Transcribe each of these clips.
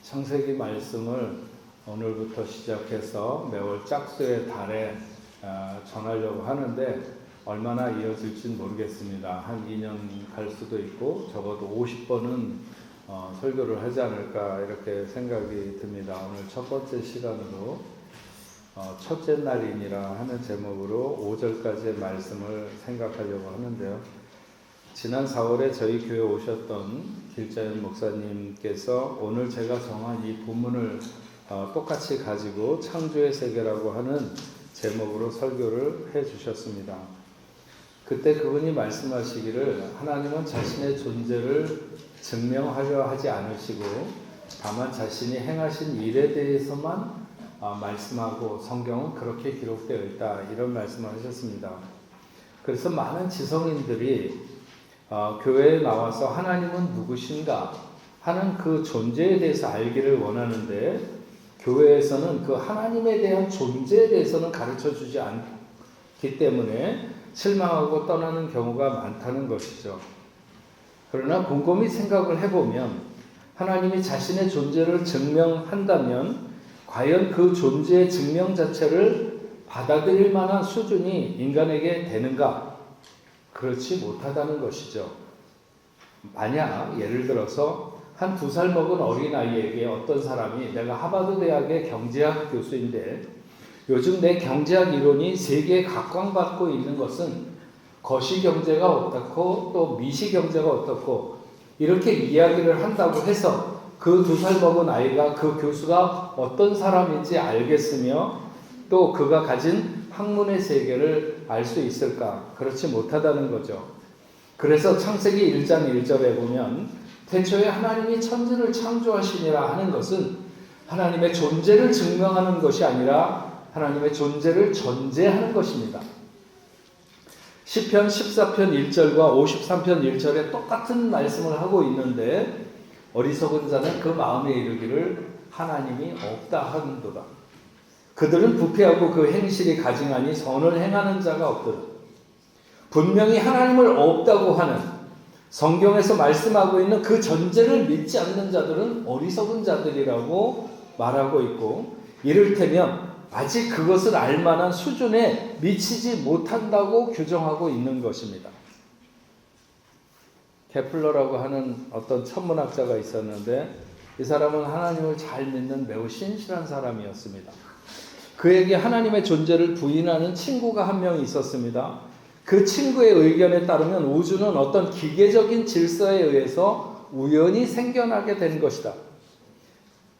창세기 말씀을 오늘부터 시작해서 매월 짝수의 달에 전하려고 하는데 얼마나 이어질지는 모르겠습니다. 한 2년 갈 수도 있고 적어도 50번은 설교를 하지 않을까 이렇게 생각이 듭니다. 오늘 첫 번째 시간으로 첫째 날이니라 하는 제목으로 5절까지의 말씀을 생각하려고 하는데요. 지난 4월에 저희 교회에 오셨던 길자연 목사님께서 오늘 제가 정한 이 본문을 똑같이 가지고 창조의 세계라고 하는 제목으로 설교를 해 주셨습니다. 그때 그분이 말씀하시기를 하나님은 자신의 존재를 증명하려 하지 않으시고 다만 자신이 행하신 일에 대해서만 말씀하고 성경은 그렇게 기록되어 있다 이런 말씀을 하셨습니다. 그래서 많은 지성인들이 교회에 나와서 하나님은 누구신가 하는 그 존재에 대해서 알기를 원하는데 교회에서는 그 하나님에 대한 존재에 대해서는 가르쳐 주지 않기 때문에 실망하고 떠나는 경우가 많다는 것이죠. 그러나 곰곰이 생각을 해보면 하나님이 자신의 존재를 증명한다면 과연 그 존재의 증명 자체를 받아들일 만한 수준이 인간에게 되는가? 그렇지 못하다는 것이죠. 만약 예를 들어서 한 2살 먹은 어린아이에게 어떤 사람이 내가 하버드 대학의 경제학 교수인데 요즘 내 경제학 이론이 세계에 각광받고 있는 것은 거시경제가 어떻고 또 미시경제가 어떻고 이렇게 이야기를 한다고 해서 그 2살 먹은 아이가 그 교수가 어떤 사람인지 알겠으며 또 그가 가진 학문의 세계를 알 수 있을까? 그렇지 못하다는 거죠. 그래서 창세기 1장 1절에 보면 태초에 하나님이 천지를 창조하시니라 하는 것은 하나님의 존재를 증명하는 것이 아니라 하나님의 존재를 전제하는 것입니다. 시편 14편 1절과 53편 1절에 똑같은 말씀을 하고 있는데 어리석은 자는 그 마음에 이르기를 하나님이 없다 하는도다. 그들은 부패하고 그 행실이 가증하니 선을 행하는 자가 없도다. 분명히 하나님을 없다고 하는 성경에서 말씀하고 있는 그 전제를 믿지 않는 자들은 어리석은 자들이라고 말하고 있고 이를테면 아직 그것을 알만한 수준에 미치지 못한다고 규정하고 있는 것입니다. 케플러라고 하는 어떤 천문학자가 있었는데 이 사람은 하나님을 잘 믿는 매우 신실한 사람이었습니다. 그에게 하나님의 존재를 부인하는 친구가 한 명 있었습니다. 그 친구의 의견에 따르면 우주는 어떤 기계적인 질서에 의해서 우연히 생겨나게 된 것이다.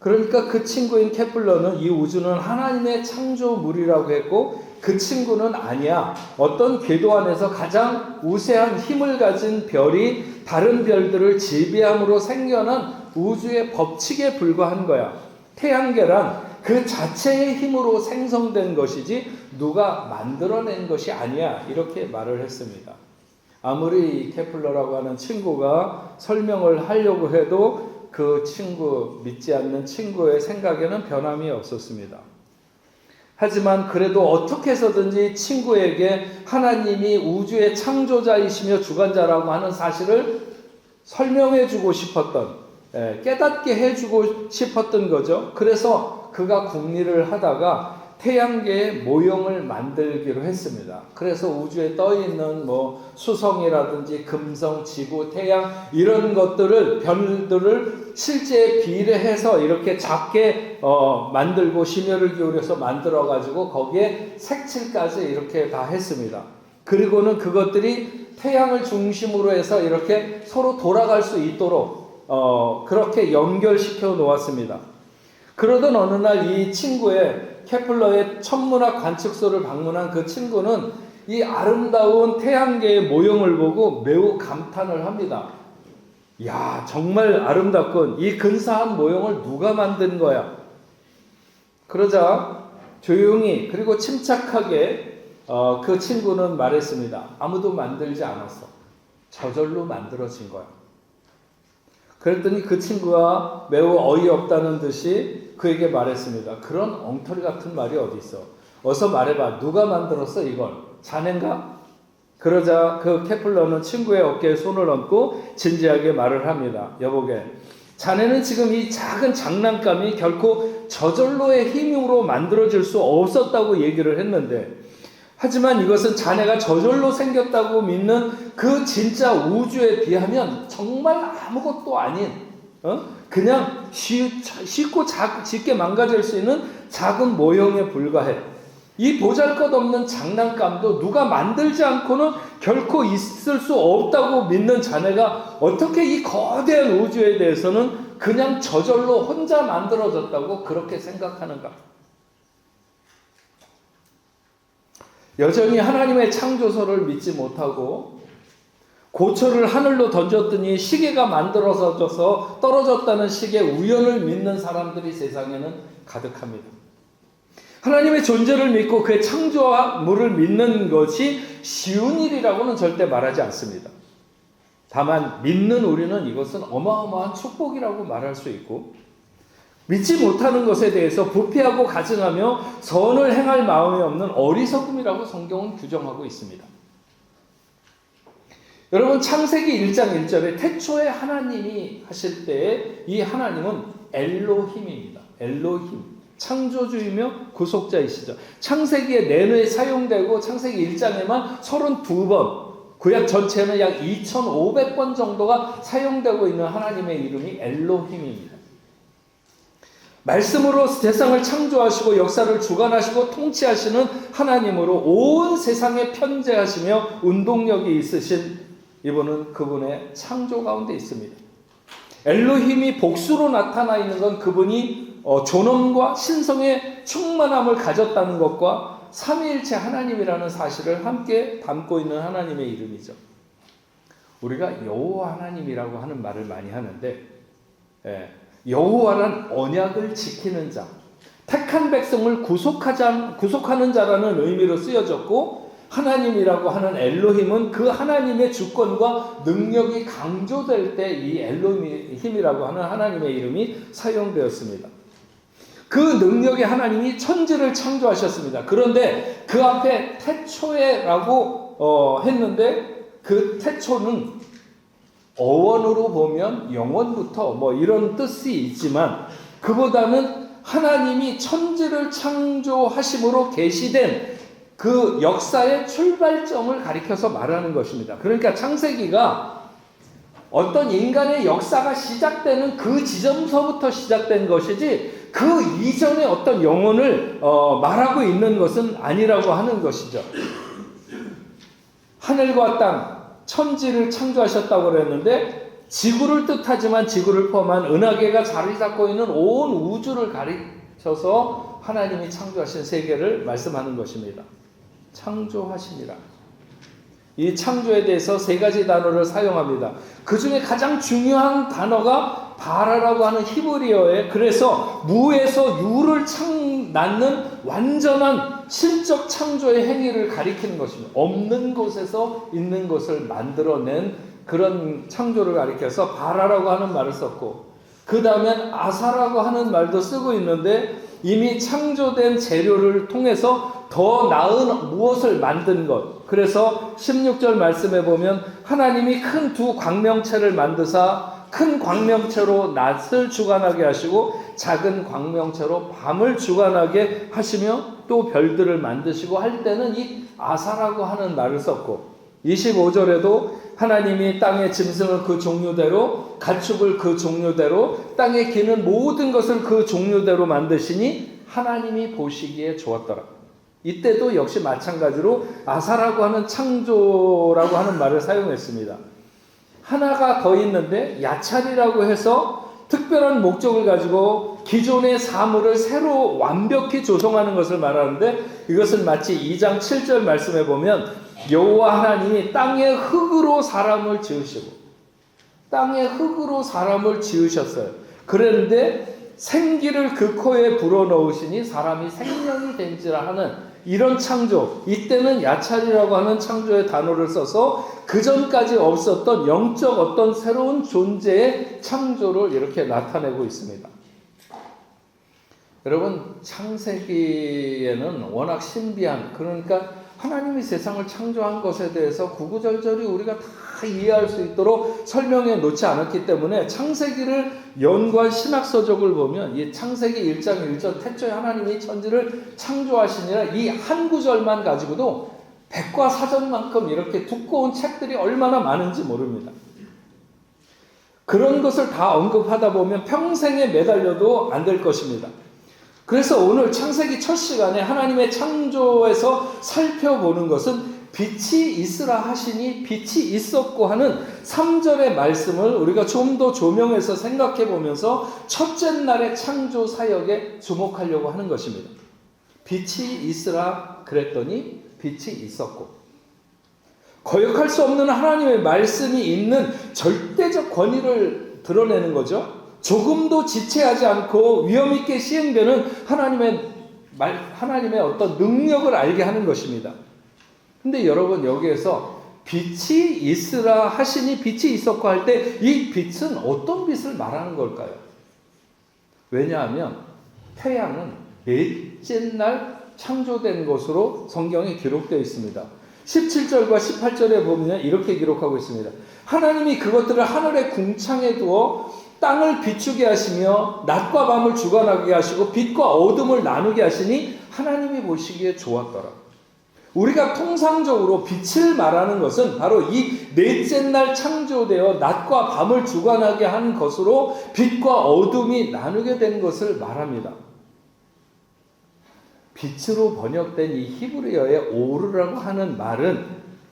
그러니까 그 친구인 케플러는 이 우주는 하나님의 창조물이라고 했고 그 친구는 아니야. 어떤 궤도 안에서 가장 우세한 힘을 가진 별이 다른 별들을 지배함으로 생겨난 우주의 법칙에 불과한 거야. 태양계란 그 자체의 힘으로 생성된 것이지 누가 만들어낸 것이 아니야. 이렇게 말을 했습니다. 아무리 케플러라고 하는 친구가 설명을 하려고 해도 그 친구, 믿지 않는 친구의 생각에는 변함이 없었습니다. 하지만 그래도 어떻게 해서든지 친구에게 하나님이 우주의 창조자이시며 주관자라고 하는 사실을 설명해 주고 싶었던, 깨닫게 해주고 싶었던 거죠. 그래서 그가 궁리를 하다가 태양계의 모형을 만들기로 했습니다. 그래서 우주에 떠있는 수성이라든지 금성, 지구, 태양 이런 것들을 별들을 실제 비례해서 이렇게 작게 만들고 심혈을 기울여서 만들어 가지고 거기에 색칠까지 이렇게 다 했습니다. 그리고는 그것들이 태양을 중심으로 해서 이렇게 서로 돌아갈 수 있도록 그렇게 연결시켜 놓았습니다. 그러던 어느 날 이 친구의 케플러의 천문학 관측소를 방문한 그 친구는 이 아름다운 태양계의 모형을 보고 매우 감탄을 합니다. 야, 정말 아름답군. 이 근사한 모형을 누가 만든 거야? 그러자 조용히 그리고 침착하게 그 친구는 말했습니다. 아무도 만들지 않았어. 저절로 만들어진 거야. 그랬더니 그 친구가 매우 어이없다는 듯이 그에게 말했습니다. 그런 엉터리 같은 말이 어디 있어? 어서 말해봐. 누가 만들었어 이걸? 자넨가? 그러자 그 케플러는 친구의 어깨에 손을 얹고 진지하게 말을 합니다. 여보게, 자네는 지금 이 작은 장난감이 결코 저절로의 힘으로 만들어질 수 없었다고 얘기를 했는데, 하지만 이것은 자네가 저절로 생겼다고 믿는 그 진짜 우주에 비하면 정말 아무것도 아닌, 그냥 쉽고 쉽게 망가질 수 있는 작은 모형에 불과해. 이 보잘것없는 장난감도 누가 만들지 않고는 결코 있을 수 없다고 믿는 자네가 어떻게 이 거대한 우주에 대해서는 그냥 저절로 혼자 만들어졌다고 그렇게 생각하는가? 여전히 하나님의 창조설을 믿지 못하고 고철을 하늘로 던졌더니 시계가 만들어져서 떨어졌다는 식의 우연을 믿는 사람들이 세상에는 가득합니다. 하나님의 존재를 믿고 그의 창조물을 믿는 것이 쉬운 일이라고는 절대 말하지 않습니다. 다만 믿는 우리는 이것은 어마어마한 축복이라고 말할 수 있고, 믿지 못하는 것에 대해서 부패하고 가증하며 선을 행할 마음이 없는 어리석음이라고 성경은 규정하고 있습니다. 여러분, 창세기 1장 1절에 태초에 하나님이 하실 때에 이 하나님은 엘로힘입니다. 엘로힘. 창조주이며 구속자이시죠. 창세기에 내내 사용되고 창세기 1장에만 32번, 구약 전체는 약 2500번 정도가 사용되고 있는 하나님의 이름이 엘로힘입니다. 말씀으로 세상을 창조하시고 역사를 주관하시고 통치하시는 하나님으로 온 세상에 편재하시며 운동력이 있으신 이분은 그분의 창조 가운데 있습니다. 엘로힘이 복수로 나타나 있는 건 그분이 존엄과 신성의 충만함을 가졌다는 것과 삼위일체 하나님이라는 사실을 함께 담고 있는 하나님의 이름이죠. 우리가 여호와 하나님이라고 하는 말을 많이 하는데, 여호와란 언약을 지키는 자, 택한 백성을 구속하는 자라는 의미로 쓰여졌고, 하나님이라고 하는 엘로힘은 그 하나님의 주권과 능력이 강조될 때 이 엘로힘이라고 하는 하나님의 이름이 사용되었습니다. 그 능력의 하나님이 천지를 창조하셨습니다. 그런데 그 앞에 태초에라고 했는데, 그 태초는 어원으로 보면 영원부터 이런 뜻이 있지만, 그보다는 하나님이 천지를 창조하심으로 계시된 그 역사의 출발점을 가리켜서 말하는 것입니다. 그러니까 창세기가 어떤 인간의 역사가 시작되는 그 지점서부터 시작된 것이지, 그 이전의 어떤 영혼을 말하고 있는 것은 아니라고 하는 것이죠. 하늘과 땅, 천지를 창조하셨다고 그랬는데, 지구를 뜻하지만 지구를 포함한 은하계가 자리 잡고 있는 온 우주를 가리켜서 하나님이 창조하신 세계를 말씀하는 것입니다. 창조하시니라. 이 창조에 대해서 세 가지 단어를 사용합니다. 그 중에 가장 중요한 단어가 바라라고 하는 히브리어에, 그래서 무에서 유를 낳는 완전한 실적 창조의 행위를 가리키는 것입니다. 없는 곳에서 있는 것을 만들어낸 그런 창조를 가리켜서 바라라고 하는 말을 썼고, 그 다음엔 아사라고 하는 말도 쓰고 있는데, 이미 창조된 재료를 통해서 더 나은 무엇을 만든 것. 그래서 16절 말씀에 보면 하나님이 큰 두 광명체를 만드사 큰 광명체로 낮을 주관하게 하시고 작은 광명체로 밤을 주관하게 하시며 또 별들을 만드시고 할 때는 이 아사라고 하는 말을 썼고, 25절에도 하나님이 땅의 짐승을 그 종류대로, 가축을 그 종류대로, 땅에 기는 모든 것을 그 종류대로 만드시니 하나님이 보시기에 좋았더라. 이때도 역시 마찬가지로 아사라고 하는 창조라고 하는 말을 사용했습니다. 하나가 더 있는데 야찰이라고 해서 특별한 목적을 가지고 기존의 사물을 새로 완벽히 조성하는 것을 말하는데, 이것은 마치 2장 7절 말씀에 보면 여호와 하나님이 땅의 흙으로 사람을 지으시고, 땅의 흙으로 사람을 지으셨어요. 그런데 생기를 그 코에 불어넣으시니 사람이 생명이 된지라 하는 이런 창조, 이때는 야찰이라고 하는 창조의 단어를 써서 그 전까지 없었던 영적 어떤 새로운 존재의 창조를 이렇게 나타내고 있습니다. 여러분, 창세기에는 워낙 신비한, 그러니까 하나님이 세상을 창조한 것에 대해서 구구절절히 우리가 다 이해할 수 있도록 설명해 놓지 않았기 때문에 창세기를 연구한 신학서적을 보면 이 창세기 1장 1절 태초에 하나님이 천지를 창조하시니라 이 한 구절만 가지고도 백과사전만큼 이렇게 두꺼운 책들이 얼마나 많은지 모릅니다. 그런 것을 다 언급하다 보면 평생에 매달려도 안 될 것입니다. 그래서 오늘 창세기 첫 시간에 하나님의 창조에서 살펴보는 것은 빛이 있으라 하시니 빛이 있었고 하는 3절의 말씀을 우리가 좀 더 조명해서 생각해 보면서 첫째 날의 창조 사역에 주목하려고 하는 것입니다. 빛이 있으라 그랬더니 빛이 있었고, 거역할 수 없는 하나님의 말씀이 있는 절대적 권위를 드러내는 거죠. 조금도 지체하지 않고 위험있게 시행되는 하나님의 어떤 능력을 알게 하는 것입니다. 근데 여러분, 여기에서 빛이 있으라 하시니 빛이 있었고 할 때 이 빛은 어떤 빛을 말하는 걸까요? 왜냐하면 태양은 넷째 날 창조된 것으로 성경에 기록되어 있습니다. 17절과 18절에 보면 이렇게 기록하고 있습니다. 하나님이 그것들을 하늘의 궁창에 두어 땅을 비추게 하시며 낮과 밤을 주관하게 하시고 빛과 어둠을 나누게 하시니 하나님이 보시기에 좋았더라. 우리가 통상적으로 빛을 말하는 것은 바로 이 넷째 날 창조되어 낮과 밤을 주관하게 한 것으로 빛과 어둠이 나누게 된 것을 말합니다. 빛으로 번역된 이 히브리어의 오르라고 하는 말은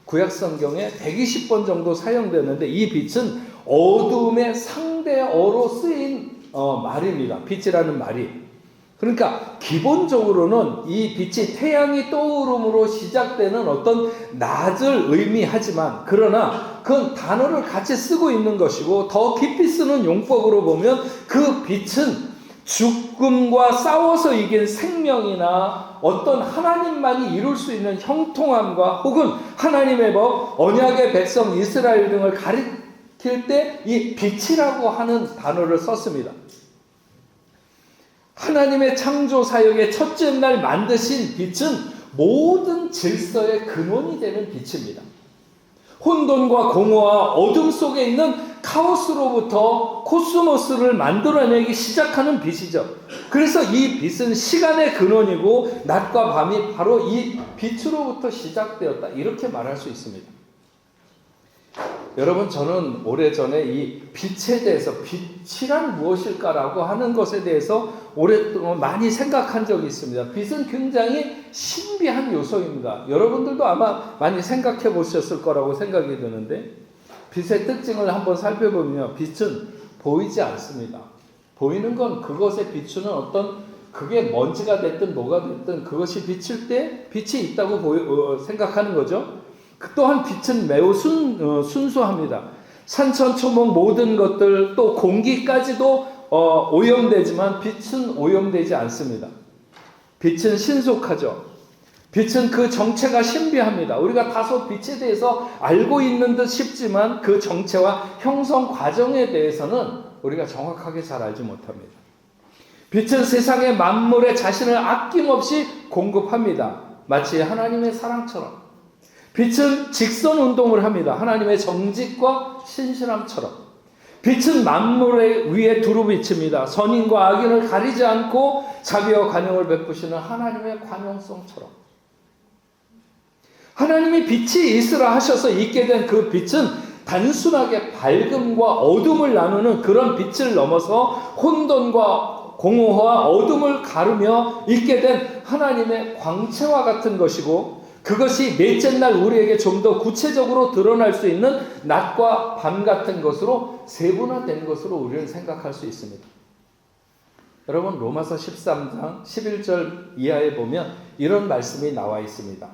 구약 성경에 120번 정도 사용되는데 이 빛은 어둠의 상대어로 쓰인 말입니다. 빛이라는 말이. 그러니까 기본적으로는 이 빛이 태양이 떠오름으로 시작되는 어떤 낮을 의미하지만, 그러나 그 단어를 같이 쓰고 있는 것이고 더 깊이 쓰는 용법으로 보면 그 빛은 죽음과 싸워서 이긴 생명이나 어떤 하나님만이 이룰 수 있는 형통함과 혹은 하나님의 법, 언약의 백성 이스라엘 등을 가리킬 때 이 빛이라고 하는 단어를 썼습니다. 하나님의 창조 사역의 첫째 날 만드신 빛은 모든 질서의 근원이 되는 빛입니다. 혼돈과 공허와 어둠 속에 있는 카오스로부터 코스모스를 만들어내기 시작하는 빛이죠. 그래서 이 빛은 시간의 근원이고 낮과 밤이 바로 이 빛으로부터 시작되었다, 이렇게 말할 수 있습니다. 여러분, 저는 오래전에 이 빛에 대해서 빛이란 무엇일까라고 하는 것에 대해서 오랫동안 많이 생각한 적이 있습니다. 빛은 굉장히 신비한 요소입니다. 여러분들도 아마 많이 생각해 보셨을 거라고 생각이 드는데, 빛의 특징을 한번 살펴보면 빛은 보이지 않습니다. 보이는 건 그것에 비추는 어떤, 그게 먼지가 됐든 뭐가 됐든 그것이 비칠 때 빛이 있다고 생각하는 거죠. 또한 빛은 매우 순수합니다. 산천초목 모든 것들, 또 공기까지도 오염되지만 빛은 오염되지 않습니다. 빛은 신속하죠. 빛은 그 정체가 신비합니다. 우리가 다소 빛에 대해서 알고 있는 듯 싶지만 그 정체와 형성 과정에 대해서는 우리가 정확하게 잘 알지 못합니다. 빛은 세상의 만물에 자신을 아낌없이 공급합니다. 마치 하나님의 사랑처럼. 빛은 직선 운동을 합니다. 하나님의 정직과 신실함처럼. 빛은 만물의 위에 두루 비칩니다. 선인과 악인을 가리지 않고 자비와 관용을 베푸시는 하나님의 관용성처럼. 하나님이 빛이 있으라 하셔서 있게 된 그 빛은 단순하게 밝음과 어둠을 나누는 그런 빛을 넘어서 혼돈과 공허와 어둠을 가르며 있게 된 하나님의 광채와 같은 것이고, 그것이 넷째 날 우리에게 좀 더 구체적으로 드러날 수 있는 낮과 밤 같은 것으로 세분화된 것으로 우리는 생각할 수 있습니다. 여러분, 로마서 13장 11절 이하에 보면 이런 말씀이 나와 있습니다.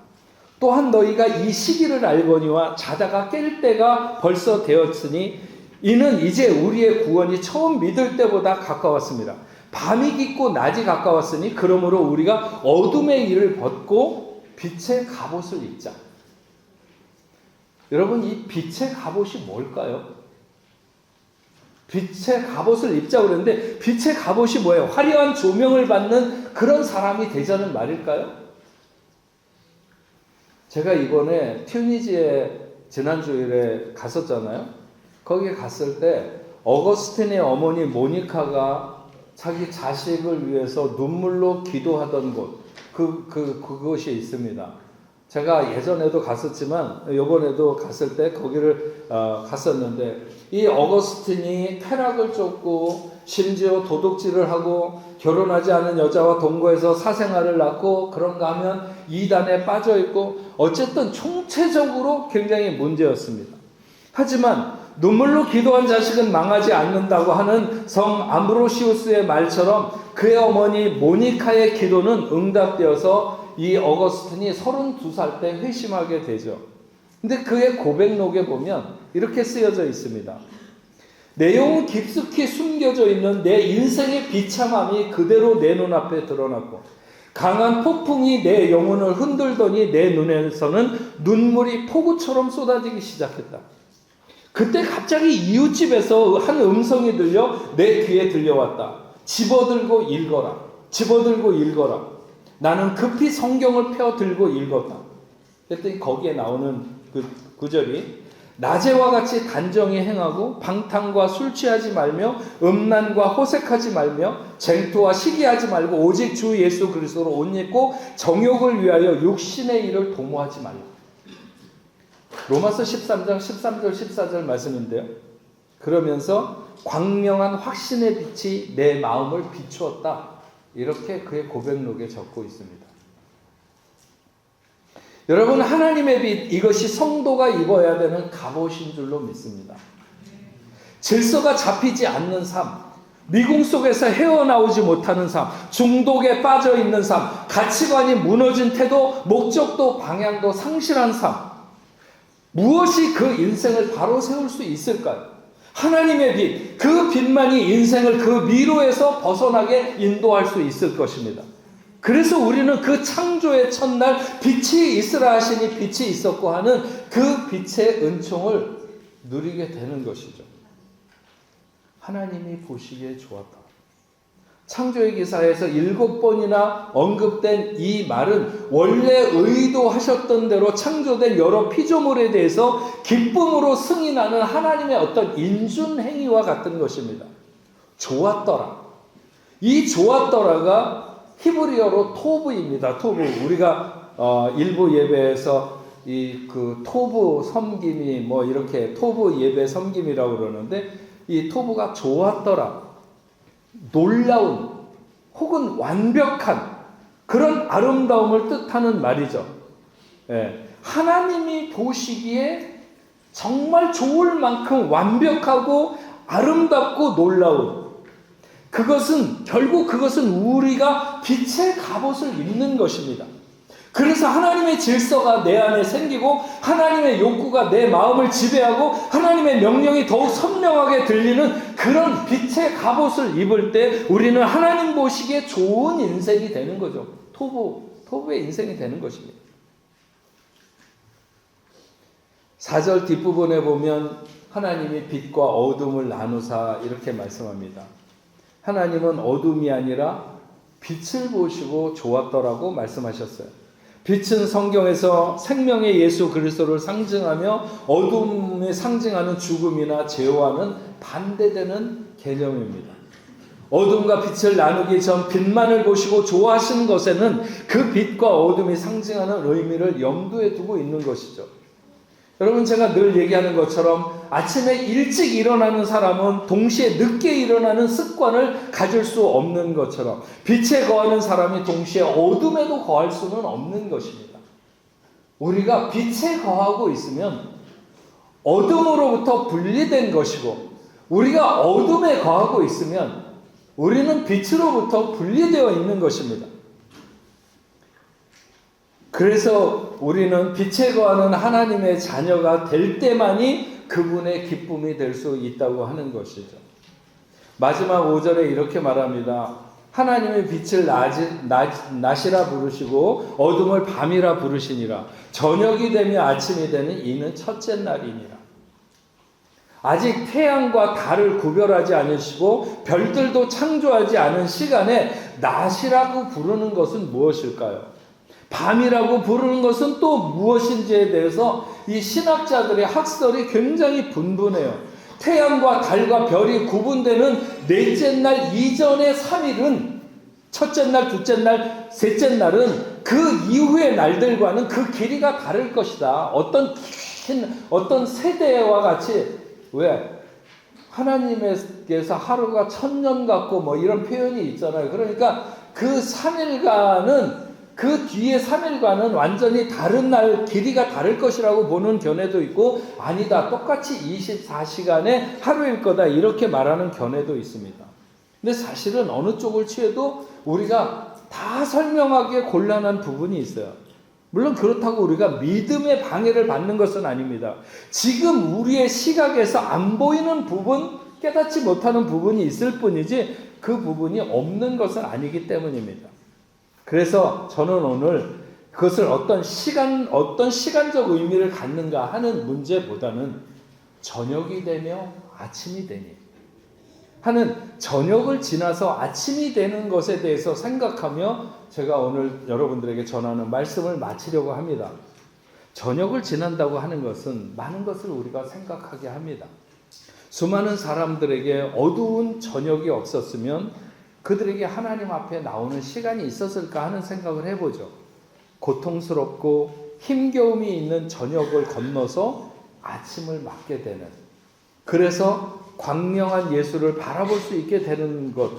또한 너희가 이 시기를 알거니와 자다가 깰 때가 벌써 되었으니 이는 이제 우리의 구원이 처음 믿을 때보다 가까웠습니다. 밤이 깊고 낮이 가까웠으니 그러므로 우리가 어둠의 일을 벗고 빛의 갑옷을 입자. 여러분, 이 빛의 갑옷이 뭘까요? 빛의 갑옷을 입자 그랬는데 빛의 갑옷이 뭐예요? 화려한 조명을 받는 그런 사람이 되자는 말일까요? 제가 이번에 튜니지에 지난주일에 갔었잖아요. 거기 갔을 때 어거스틴의 어머니 모니카가 자기 자식을 위해서 눈물로 기도하던 곳, 그곳이 있습니다. 제가 예전에도 갔었지만 이번에도 갔을 때 거기를 갔었는데, 이 어거스틴이 쾌락을 쫓고 심지어 도둑질을 하고 결혼하지 않은 여자와 동거해서 사생활을 낳고 그런가 하면 이단에 빠져 있고, 어쨌든 총체적으로 굉장히 문제였습니다. 하지만 눈물로 기도한 자식은 망하지 않는다고 하는 성 암브로시우스의 말처럼 그의 어머니 모니카의 기도는 응답되어서 이 어거스틴이 32살 때 회심하게 되죠. 근데 그의 고백록에 보면 이렇게 쓰여져 있습니다. 내용은 깊숙이 숨겨져 있는 내 인생의 비참함이 그대로 내 눈앞에 드러났고, 강한 폭풍이 내 영혼을 흔들더니 내 눈에서는 눈물이 폭우처럼 쏟아지기 시작했다. 그때 갑자기 이웃집에서 한 음성이 들려 내 귀에 들려왔다. 집어들고 읽어라. 집어들고 읽어라. 나는 급히 성경을 펴들고 읽었다. 그랬더니 거기에 나오는 그 구절이, 낮에와 같이 단정히 행하고 방탕과 술 취하지 말며 음란과 호색하지 말며 쟁투와 시기하지 말고 오직 주 예수 그리스도로 옷 입고 정욕을 위하여 육신의 일을 도모하지 말라. 로마서 13장 13절 14절 말씀인데요. 그러면서 광명한 확신의 빛이 내 마음을 비추었다. 이렇게 그의 고백록에 적고 있습니다. 여러분, 하나님의 빛, 이것이 성도가 입어야 되는 갑옷인 줄로 믿습니다. 질서가 잡히지 않는 삶, 미궁 속에서 헤어나오지 못하는 삶, 중독에 빠져 있는 삶, 가치관이 무너진 태도, 목적도 방향도 상실한 삶, 무엇이 그 인생을 바로 세울 수 있을까요? 하나님의 빛, 그 빛만이 인생을 그 미로에서 벗어나게 인도할 수 있을 것입니다. 그래서 우리는 그 창조의 첫날 빛이 있으라 하시니 빛이 있었고 하는 그 빛의 은총을 누리게 되는 것이죠. 하나님이 보시기에 좋았다. 창조의 기사에서 7번이나 언급된 이 말은 원래 의도하셨던 대로 창조된 여러 피조물에 대해서 기쁨으로 승인하는 하나님의 어떤 인준 행위와 같은 것입니다. 좋았더라. 이 좋았더라가 히브리어로 토브입니다. 토브. 우리가 일부 예배에서 이 그 토브 섬김이 뭐 이렇게 토브 예배 섬김이라고 그러는데, 이 토브가 좋았더라, 놀라운 혹은 완벽한 그런 아름다움을 뜻하는 말이죠. 예. 하나님이 보시기에 정말 좋을 만큼 완벽하고 아름답고 놀라운, 결국 그것은 우리가 빛의 갑옷을 입는 것입니다. 그래서 하나님의 질서가 내 안에 생기고 하나님의 욕구가 내 마음을 지배하고 하나님의 명령이 더욱 선명하게 들리는 그런 빛의 갑옷을 입을 때 우리는 하나님 보시기에 좋은 인생이 되는 거죠. 토부의 인생이 되는 것입니다. 4절 뒷부분에 보면 하나님이 빛과 어둠을 나누사 이렇게 말씀합니다. 하나님은 어둠이 아니라 빛을 보시고 좋았더라고 말씀하셨어요. 빛은 성경에서 생명의 예수 그리스도를 상징하며 어둠이 상징하는 죽음이나 죄와는 반대되는 개념입니다. 어둠과 빛을 나누기 전 빛만을 보시고 좋아하시는 것에는 그 빛과 어둠이 상징하는 의미를 염두에 두고 있는 것이죠. 여러분, 제가 늘 얘기하는 것처럼 아침에 일찍 일어나는 사람은 동시에 늦게 일어나는 습관을 가질 수 없는 것처럼 빛에 거하는 사람이 동시에 어둠에도 거할 수는 없는 것입니다. 우리가 빛에 거하고 있으면 어둠으로부터 분리된 것이고, 우리가 어둠에 거하고 있으면 우리는 빛으로부터 분리되어 있는 것입니다. 그래서 우리는 빛에 거하는 하나님의 자녀가 될 때만이 그분의 기쁨이 될 수 있다고 하는 것이죠. 마지막 5절에 이렇게 말합니다. 하나님의 빛을 낮이라 부르시고 어둠을 밤이라 부르시니라. 저녁이 되며 아침이 되는 이는 첫째 날이니라. 아직 태양과 달을 구별하지 않으시고 별들도 창조하지 않은 시간에 낮이라고 부르는 것은 무엇일까요? 밤이라고 부르는 것은 또 무엇인지에 대해서 이 신학자들의 학설이 굉장히 분분해요. 태양과 달과 별이 구분되는 넷째 날 이전의 3일은, 첫째 날, 둘째 날, 셋째 날은 그 이후의 날들과는 그 길이가 다를 것이다. 어떤 세대와 같이, 왜? 하나님께서 하루가 1000년 같고 뭐 이런 표현이 있잖아요. 그러니까 그 3일간은, 그 뒤에 3일간은 완전히 다른 날, 길이가 다를 것이라고 보는 견해도 있고, 아니다, 똑같이 24시간의 하루일 거다, 이렇게 말하는 견해도 있습니다. 근데 사실은 어느 쪽을 취해도 우리가 다 설명하기에 곤란한 부분이 있어요. 물론 그렇다고 우리가 믿음의 방해를 받는 것은 아닙니다. 지금 우리의 시각에서 안 보이는 부분, 깨닫지 못하는 부분이 있을 뿐이지 그 부분이 없는 것은 아니기 때문입니다. 그래서 저는 오늘 그것을 어떤 시간적 의미를 갖는가 하는 문제보다는 저녁이 되며 아침이 되니 하는, 저녁을 지나서 아침이 되는 것에 대해서 생각하며 제가 오늘 여러분들에게 전하는 말씀을 마치려고 합니다. 저녁을 지난다고 하는 것은 많은 것을 우리가 생각하게 합니다. 수많은 사람들에게 어두운 저녁이 없었으면 그들에게 하나님 앞에 나오는 시간이 있었을까 하는 생각을 해보죠. 고통스럽고 힘겨움이 있는 저녁을 건너서 아침을 맞게 되는, 그래서 광명한 예수를 바라볼 수 있게 되는 것.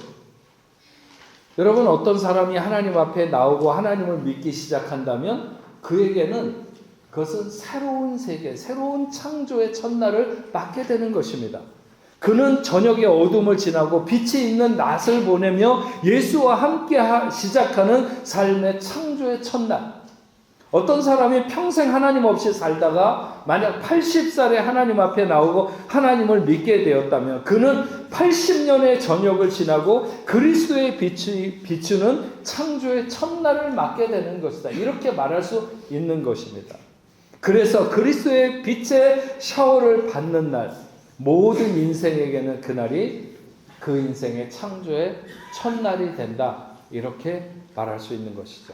여러분, 어떤 사람이 하나님 앞에 나오고 하나님을 믿기 시작한다면 그에게는 그것은 새로운 세계, 새로운 창조의 첫날을 맞게 되는 것입니다. 그는 저녁의 어둠을 지나고 빛이 있는 낮을 보내며 예수와 함께 시작하는 삶의 창조의 첫날. 어떤 사람이 평생 하나님 없이 살다가 만약 80살에 하나님 앞에 나오고 하나님을 믿게 되었다면 그는 80년의 저녁을 지나고 그리스도의 빛이 비추는 창조의 첫날을 맞게 되는 것이다. 이렇게 말할 수 있는 것입니다. 그래서 그리스도의 빛의 샤워를 받는 날, 모든 인생에게는 그날이 그 인생의 창조의 첫날이 된다. 이렇게 말할 수 있는 것이죠.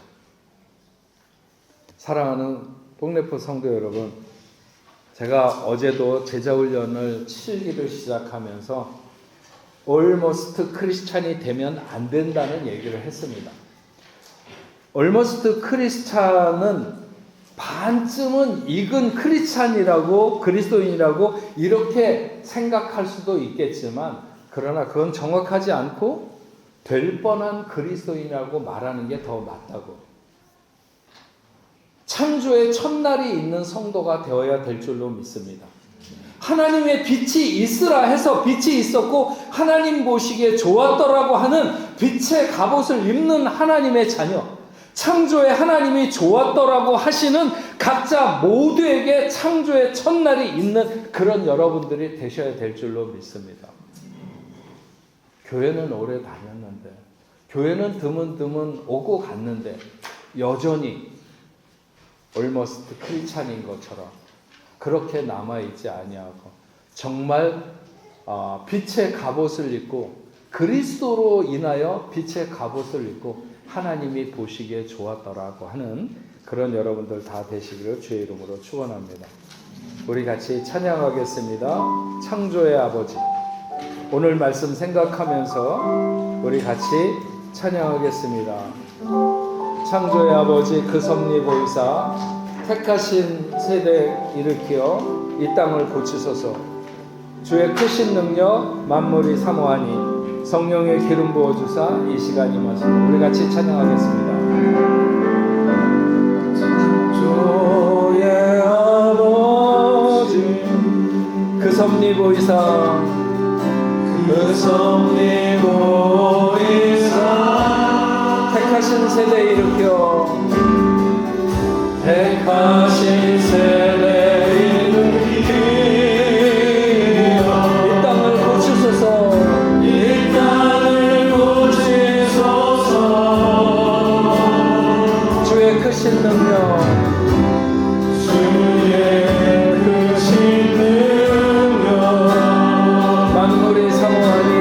사랑하는 복래포 성도 여러분, 제가 어제도 제자훈련을 7기를 시작하면서 almost 크리스찬이 되면 안 된다는 얘기를 했습니다. almost 크리스찬은 반쯤은 익은 크리스찬이라고, 그리스도인이라고 이렇게 생각할 수도 있겠지만, 그러나 그건 정확하지 않고 될 뻔한 그리스도인이라고 말하는 게 더 맞다고. 창조의 첫날이 있는 성도가 되어야 될 줄로 믿습니다. 하나님의 빛이 있으라 해서 빛이 있었고 하나님 보시기에 좋았더라고 하는 빛의 갑옷을 입는 하나님의 자녀, 창조의 하나님이 좋았더라고 하시는 각자 모두에게 창조의 첫날이 있는 그런 여러분들이 되셔야 될 줄로 믿습니다. 교회는 오래 다녔는데, 교회는 드문드문 오고 갔는데 여전히 almost 크리스찬인 것처럼 그렇게 남아있지 아니하고 정말 빛의 갑옷을 입고 그리스도로 인하여 빛의 갑옷을 입고 하나님이 보시기에 좋았더라고 하는 그런 여러분들 다 되시기를 주의 이름으로 축원합니다. 우리 같이 찬양하겠습니다. 창조의 아버지. 오늘 말씀 생각하면서 우리 같이 찬양하겠습니다. 창조의 아버지, 그 섭리 보이사 택하신 세대 일으켜 이 땅을 고치소서. 주의 크신 능력 만물이 사모하니 성령의 기름 부어주사 이 시간 임하시고. 우리 같이 찬양하겠습니다. 창조의 아버지, 그 섭리 보이사, 그 섭리 보이사 택하신 세대 일으켜, 택하신 세대 일으켜 이 땅을 고치소서. 이 땅을 고치소서. 주의 크신 능력, 주의 크신 능력 만물이 사모하니,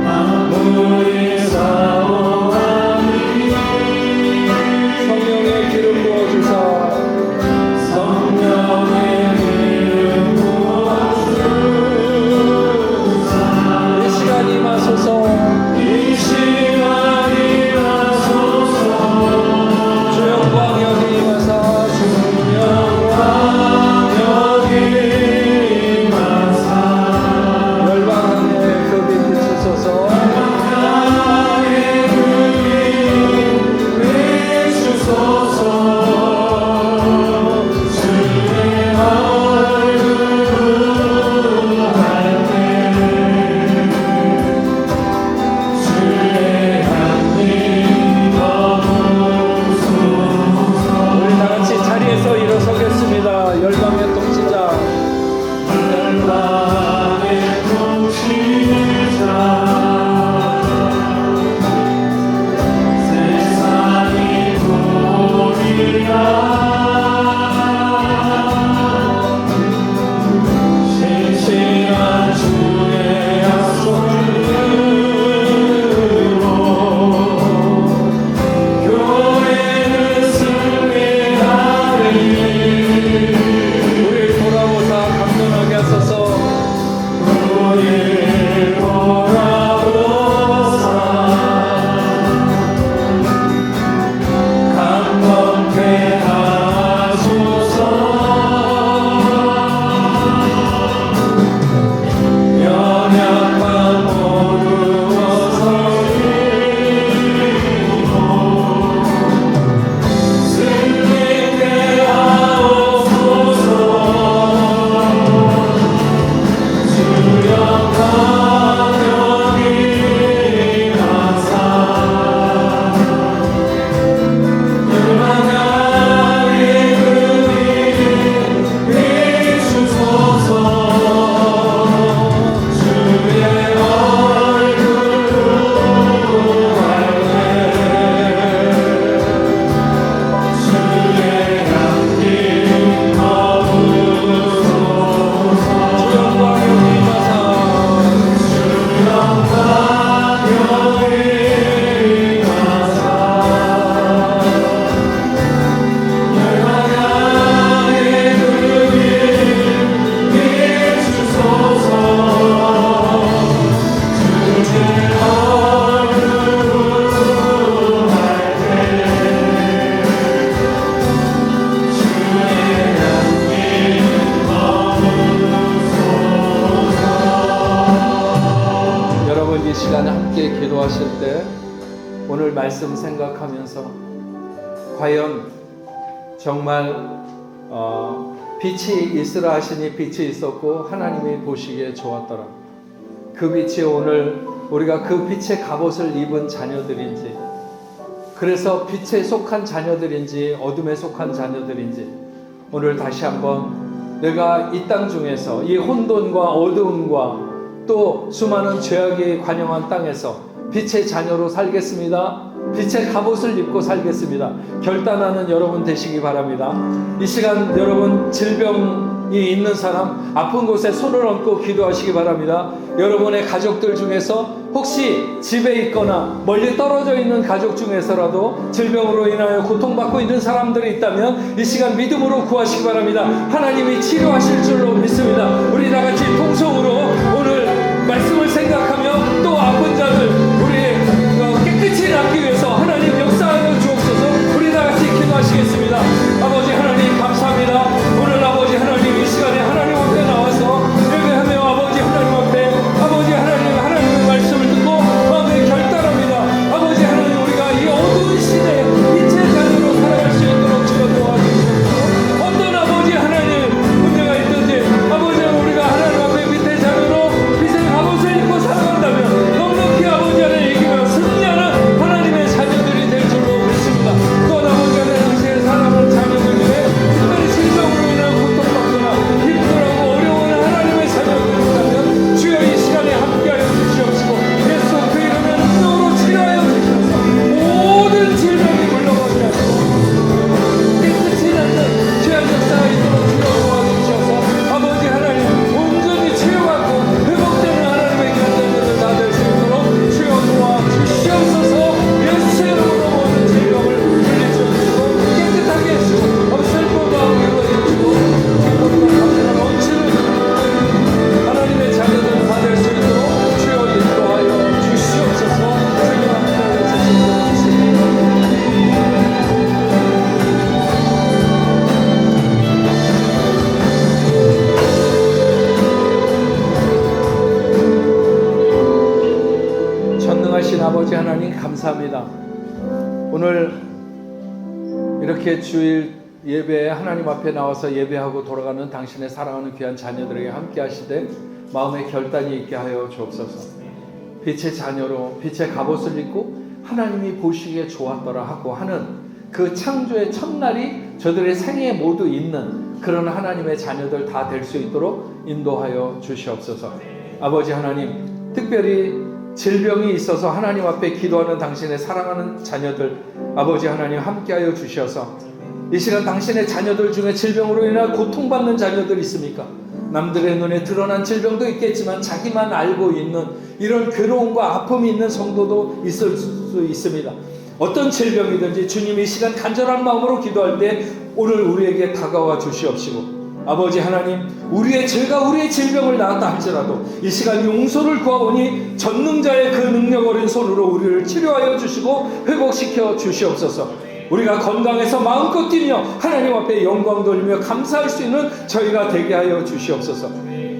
만물이 사모하니 성령의 시간에 함께 기도하실 때 오늘 말씀 생각하면서 과연 정말 빛이 있으라 하시니 빛이 있었고 하나님이 보시기에 좋았더라. 그 빛이 오늘 우리가 그 빛의 갑옷을 입은 자녀들인지, 그래서 빛에 속한 자녀들인지 어둠에 속한 자녀들인지 오늘 다시 한번 내가 이 땅 중에서 이 혼돈과 어두움과 또 수많은 죄악이 관영한 땅에서 빛의 자녀로 살겠습니다. 빛의 갑옷을 입고 살겠습니다. 결단하는 여러분 되시기 바랍니다. 이 시간 여러분 질병이 있는 사람, 아픈 곳에 손을 얹고 기도하시기 바랍니다. 여러분의 가족들 중에서 혹시 집에 있거나 멀리 떨어져 있는 가족 중에서라도 질병으로 인하여 고통받고 있는 사람들이 있다면 이 시간 믿음으로 구하시기 바랍니다. 하나님이 치료하실 줄로 믿습니다. 우리 다 같이 통성으로 오늘 말씀을 생각하며 또 아픈 자들 우리 깨끗이 낫기 위해서 하나님 역사하여 주옵소서. 우리 다 같이 기도하시겠습니다. 아버지 하나님 감사합니다. 오늘 아버지 하나님 이 시간에 하나님 앞에 나와서 예배하며 아버지 하나님 앞에 아버지 하나님의 말씀을 듣고 마음에 결단합니다. 아버지 하나님 우리가 이 어두운 시대에 빛의 자녀로 살아갈 수 있도록 주여 도와주시옵소서. 어떤 아버지 하나님 문제가 있든지 아버지 우리가 하나님 앞에 빛의 자녀로 빛의 갑옷을 입고 살아간다면 넉넉히 아버지 하나님 이기며 승리하는 하나님의 자녀들이 될 줄로 믿습니다. 또한 아버지 하나님 당신의 사랑하는 자녀들 중에 특별히 질병으로 인한 고통받거나 힘들어하고 어려워하는 하나님의 자녀들이 있다면 주여 이 시간에 함께하여 주시옵시고 예수 그 이름의 능력으로 치료하여 주시옵소서. 모든 질병이 물러가게 하시고 깨끗이 낫는 죄악 역사가 있도록 주여 도와주셔서 아버지 하나님 온전히 치료받고 회복되는 하나님의 자녀들 다 될 수 있도록 주여 도와주시옵소서. 예수 이름으로 모든 질병을 물리쳐주시고 깨끗하게 해주시고 슬픔과 위로해 주시고 기쁨과 감사가 넘치는 하나님의 자녀들 다 될 수 있도록 주여 인도하여 주시옵소서. 주님 함께하여 주시옵소서. 전능하신 아버지 하나님 감사합니다. 오늘 이렇게 주일 예배에 하나님 앞에 나와서 예배하고 돌아가는 당신의 사랑하는 귀한 자녀들에게 함께 하시되 마음의 결단이 있게 하여 주옵소서. 빛의 자녀로 빛의 갑옷을 입고 하나님이 보시기에 좋았더라 하고 하는 그 창조의 첫날이 저들의 생애에 모두 있는 그런 하나님의 자녀들 다 될 수 있도록 인도하여 주시옵소서. 아버지 하나님 특별히 질병이 있어서 하나님 앞에 기도하는 당신의 사랑하는 자녀들 아버지 하나님 함께하여 주셔서 이 시간 당신의 자녀들 중에 질병으로 인해 고통받는 자녀들 있습니까? 남들의 눈에 드러난 질병도 있겠지만 자기만 알고 있는 이런 괴로움과 아픔이 있는 성도도 있을 수 있습니다. 어떤 질병이든지 주님이 이 시간 간절한 마음으로 기도할 때 오늘 우리에게 다가와 주시옵시고 아버지 하나님 우리의 죄가 우리의 질병을 낳았다 할지라도 이 시간 용서를 구하오니 전능자의 그 능력 어린 손으로 우리를 치료하여 주시고 회복시켜 주시옵소서. 우리가 건강해서 마음껏 뛰며 하나님 앞에 영광 돌리며 감사할 수 있는 저희가 되게 하여 주시옵소서.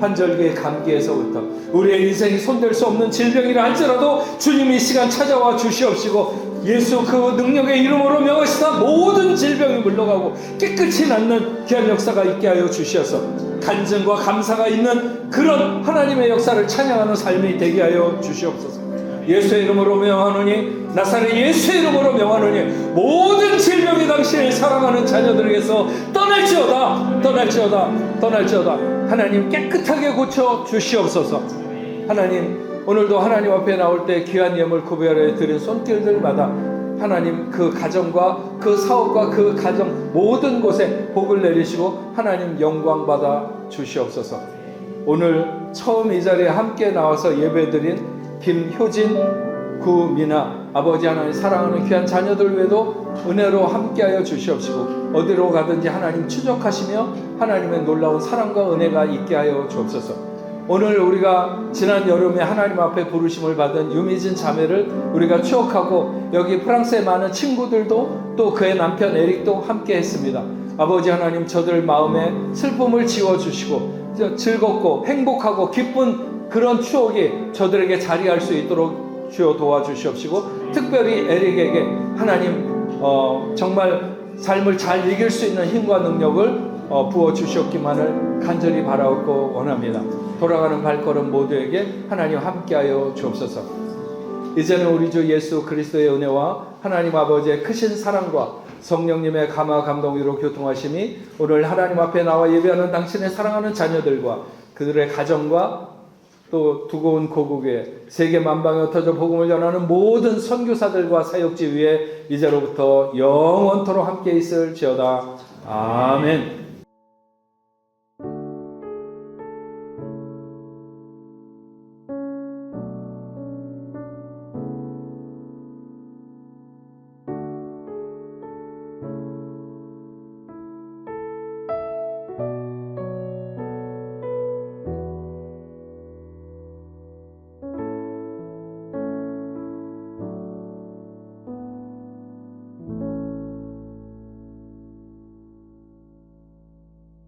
환절기의 감기에서부터 우리의 인생이 손댈 수 없는 질병이라 할지라도 주님이 이 시간 찾아와 주시옵시고 예수 그 능력의 이름으로 명하시다 모든 질병이 물러가고 깨끗이 낫는 귀한 역사가 있게 하여 주시어서 간증과 감사가 있는 그런 하나님의 역사를 찬양하는 삶이 되게 하여 주시옵소서. 예수의 이름으로 명하노니 나사렛 예수의 이름으로 명하노니 모든 질병이 당신을 사랑하는 자녀들에게서 떠날지어다 떠날지어다. 하나님 깨끗하게 고쳐 주시옵소서. 하나님 오늘도 하나님 앞에 나올 때 귀한 예물 구별해 드린 손길들마다 하나님 그 가정과 그 사업과 그 가정 모든 곳에 복을 내리시고 하나님 영광 받아 주시옵소서. 오늘 처음 이 자리에 함께 나와서 예배드린 김효진, 구미나 아버지 하나님 사랑하는 귀한 자녀들 외에도 은혜로 함께하여 주시옵시고 어디로 가든지 하나님 추적하시며 하나님의 놀라운 사랑과 은혜가 있게 하여 주옵소서. 오늘 우리가 지난 여름에 하나님 앞에 부르심을 받은 유미진 자매를 우리가 추억하고 여기 프랑스에 많은 친구들도 또 그의 남편 에릭도 함께 했습니다. 아버지 하나님 저들 마음에 슬픔을 지워주시고 즐겁고 행복하고 기쁜 그런 추억이 저들에게 자리할 수 있도록 주여 도와주시옵시고, 특별히 에릭에게 하나님 정말 삶을 잘 이길 수 있는 힘과 능력을 부어주셨기만을 간절히 바라옵고 원합니다. 돌아가는 발걸음 모두에게 하나님 함께하여 주옵소서. 이제는 우리 주 예수 그리스도의 은혜와 하나님 아버지의 크신 사랑과 성령님의 감화 감동으로 교통하심이 오늘 하나님 앞에 나와 예배하는 당신의 사랑하는 자녀들과 그들의 가정과 또 두고 온 고국에 세계 만방에 흩어져 복음을 전하는 모든 선교사들과 사역지 위에 이제로부터 영원토록 함께 있을지어다. 아멘.